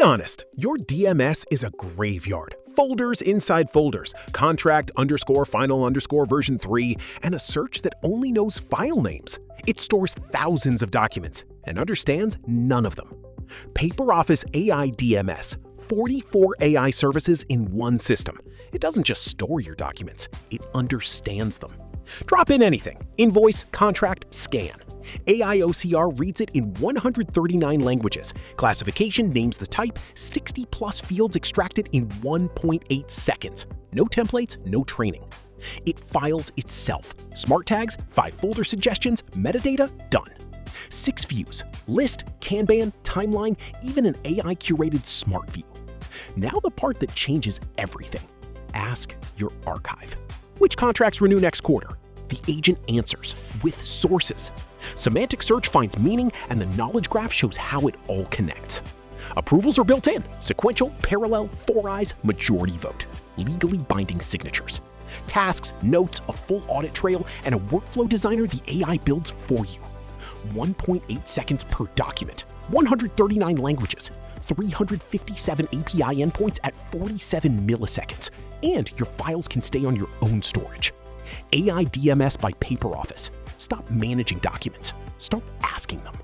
Be honest, your DMS is a graveyard. Folders inside folders, contract_final_version 3, and a search that only knows file names. It stores thousands of documents and understands none of them. PaperOffice AI DMS, 44 AI services in one system. It doesn't just store your documents, it understands them. Drop in anything, invoice, contract, scan. AI OCR reads it in 139 languages. Classification names the type, 60+ fields extracted in 1.8 seconds. No templates, no training. It files itself. Smart tags, 5 folder suggestions, metadata, done. 6 views, list, Kanban, timeline, even an AI-curated smart view. Now the part that changes everything. Ask your archive. Which contracts renew next quarter? The agent answers with sources. Semantic search finds meaning, and the knowledge graph shows how it all connects. Approvals are built in: sequential, parallel, 4 eyes, majority vote, legally binding signatures. Tasks, notes, a full audit trail, and a workflow designer the AI builds for you. 1.8 seconds per document, 139 languages, 357 API endpoints at 47 milliseconds, and your files can stay on your own storage. AI DMS by PaperOffice. Stop managing documents. Start asking them.